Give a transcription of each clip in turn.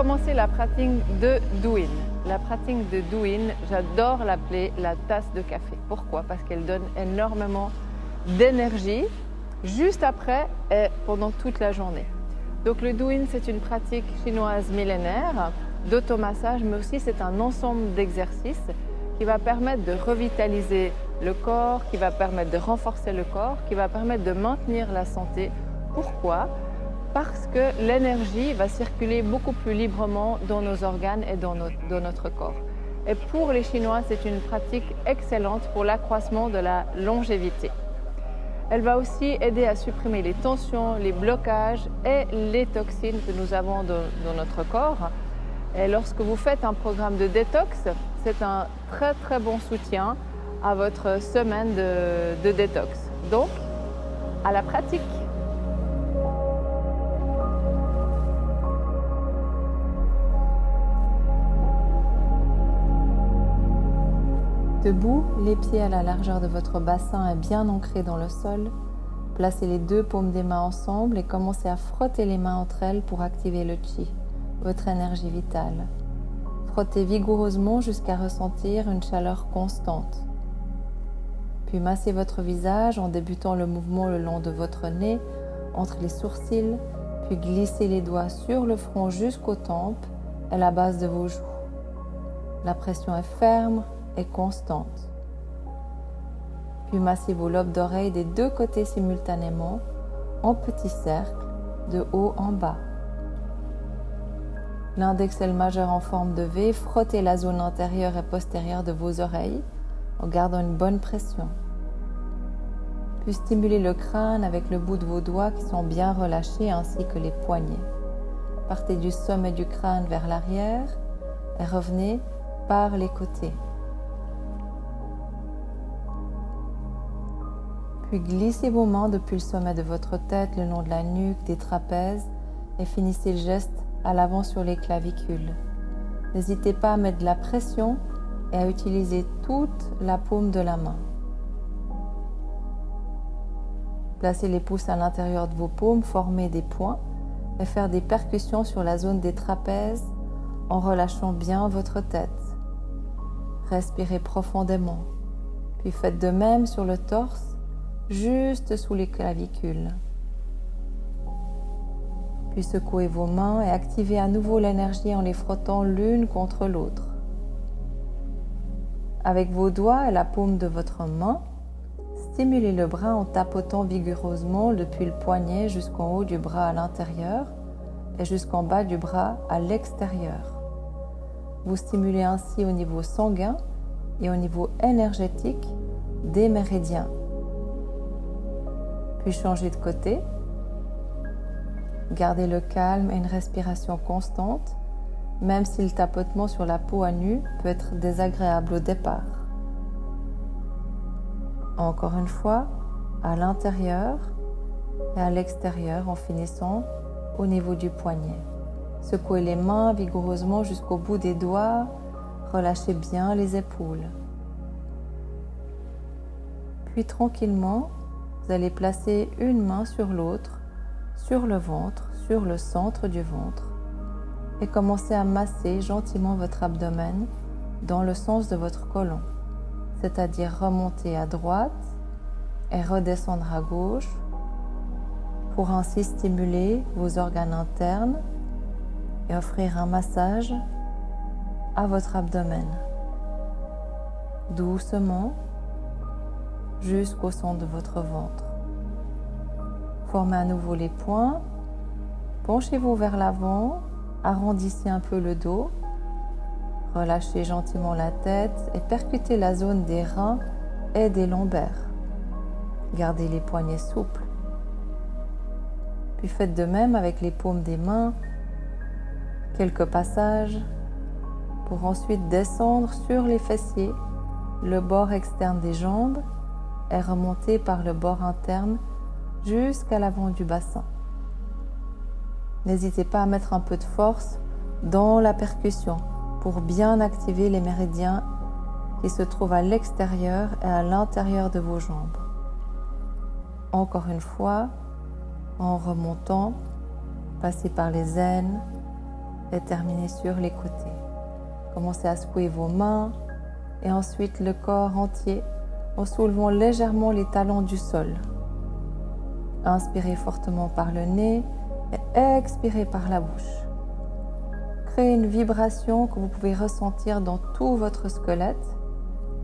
commencer la pratique de Douyin. La pratique de Douyin, j'adore l'appeler la tasse de café. Pourquoi? Parce qu'elle donne énormément d'énergie juste après et pendant toute la journée. Donc le Douyin, c'est une pratique chinoise millénaire d'automassage, mais aussi c'est un ensemble d'exercices qui va permettre de revitaliser le corps, qui va permettre de renforcer le corps, qui va permettre de maintenir la santé. Pourquoi? Parce que l'énergie va circuler beaucoup plus librement dans nos organes et dans notre corps. Et pour les Chinois, c'est une pratique excellente pour l'accroissement de la longévité. Elle va aussi aider à supprimer les tensions, les blocages et les toxines que nous avons dans notre corps. Et lorsque vous faites un programme de détox, c'est un très bon soutien à votre semaine de détox. Donc, à la pratique. Debout, les pieds à la largeur de votre bassin et bien ancrés dans le sol, placez les deux paumes des mains ensemble et commencez à frotter les mains entre elles pour activer le Qi, votre énergie vitale. Frottez vigoureusement jusqu'à ressentir une chaleur constante. Puis massez votre visage en débutant le mouvement le long de votre nez, entre les sourcils, puis glissez les doigts sur le front jusqu'aux tempes et la base de vos joues. La pression est ferme et constante. Puis massez vos lobes d'oreilles des deux côtés simultanément, en petits cercles, de haut en bas. L'index et le majeur en forme de V, frottez la zone antérieure et postérieure de vos oreilles en gardant une bonne pression. Puis stimulez le crâne avec le bout de vos doigts qui sont bien relâchés ainsi que les poignets. Partez du sommet du crâne vers l'arrière et revenez par les côtés. Puis glissez vos mains depuis le sommet de votre tête, le long de la nuque, des trapèzes et finissez le geste à l'avant sur les clavicules. N'hésitez pas à mettre de la pression et à utiliser toute la paume de la main. Placez les pouces à l'intérieur de vos paumes, formez des points et faire des percussions sur la zone des trapèzes en relâchant bien votre tête. Respirez profondément, puis faites de même sur le torse, juste sous les clavicules. Puis secouez vos mains et activez à nouveau l'énergie en les frottant l'une contre l'autre. Avec vos doigts et la paume de votre main, stimulez le bras en tapotant vigoureusement depuis le poignet jusqu'en haut du bras à l'intérieur et jusqu'en bas du bras à l'extérieur. Vous stimulez ainsi au niveau sanguin et au niveau énergétique des méridiens. Puis changez de côté. Gardez le calme et une respiration constante, même si le tapotement sur la peau à nu peut être désagréable au départ. Encore une fois, à l'intérieur et à l'extérieur en finissant au niveau du poignet. Secouez les mains vigoureusement jusqu'au bout des doigts, relâchez bien les épaules. Puis tranquillement, vous allez placer une main sur l'autre, sur le ventre, sur le centre du ventre et commencer à masser gentiment votre abdomen dans le sens de votre côlon, c'est-à-dire remonter à droite et redescendre à gauche pour ainsi stimuler vos organes internes et offrir un massage à votre abdomen. Doucement jusqu'au centre de votre ventre. Formez à nouveau les poings, penchez-vous vers l'avant, arrondissez un peu le dos, relâchez gentiment la tête et percutez la zone des reins et des lombaires. Gardez les poignets souples. Puis faites de même avec les paumes des mains, quelques passages, pour ensuite descendre sur les fessiers, le bord externe des jambes et remonter par le bord interne jusqu'à l'avant du bassin. N'hésitez pas à mettre un peu de force dans la percussion pour bien activer les méridiens qui se trouvent à l'extérieur et à l'intérieur de vos jambes. Encore une fois, en remontant, passez par les aines, et terminez sur les côtés. Commencez à secouer vos mains et ensuite le corps entier en soulevant légèrement les talons du sol. Inspirez fortement par le nez et expirez par la bouche. Créez une vibration que vous pouvez ressentir dans tout votre squelette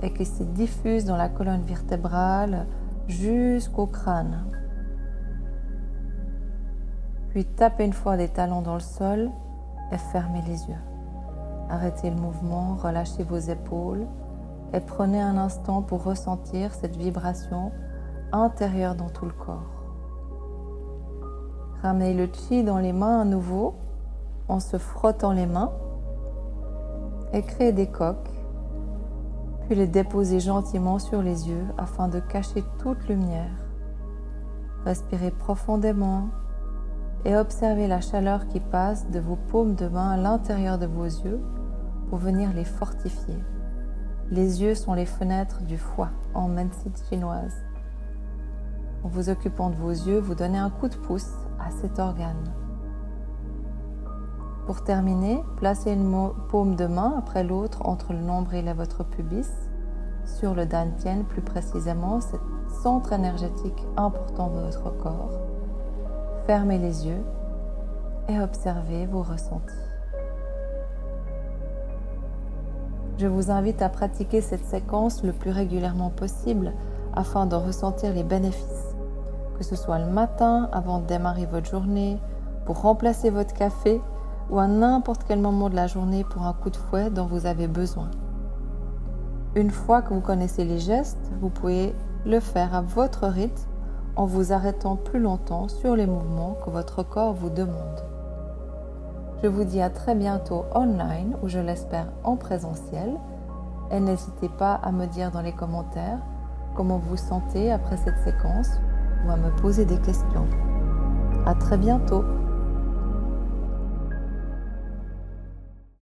et qui se diffuse dans la colonne vertébrale jusqu'au crâne. Puis tapez une fois des talons dans le sol et fermez les yeux. Arrêtez le mouvement, relâchez vos épaules et prenez un instant pour ressentir cette vibration intérieure dans tout le corps. Ramenez le chi dans les mains à nouveau en se frottant les mains et créez des coques, puis les déposez gentiment sur les yeux afin de cacher toute lumière. Respirez profondément et observez la chaleur qui passe de vos paumes de main à l'intérieur de vos yeux pour venir les fortifier. Les yeux sont les fenêtres du foie en médecine chinoise. En vous occupant de vos yeux, vous donnez un coup de pouce à cet organe. Pour terminer, placez une paume de main après l'autre entre le nombril et votre pubis, sur le dantian plus précisément, ce centre énergétique important de votre corps. Fermez les yeux et observez vos ressentis. Je vous invite à pratiquer cette séquence le plus régulièrement possible afin de ressentir les bénéfices, que ce soit le matin avant de démarrer votre journée, pour remplacer votre café ou à n'importe quel moment de la journée pour un coup de fouet dont vous avez besoin. Une fois que vous connaissez les gestes, vous pouvez le faire à votre rythme en vous arrêtant plus longtemps sur les mouvements que votre corps vous demande. Je vous dis à très bientôt online ou je l'espère en présentiel et n'hésitez pas à me dire dans les commentaires comment vous vous sentez après cette séquence ou à me poser des questions. À très bientôt!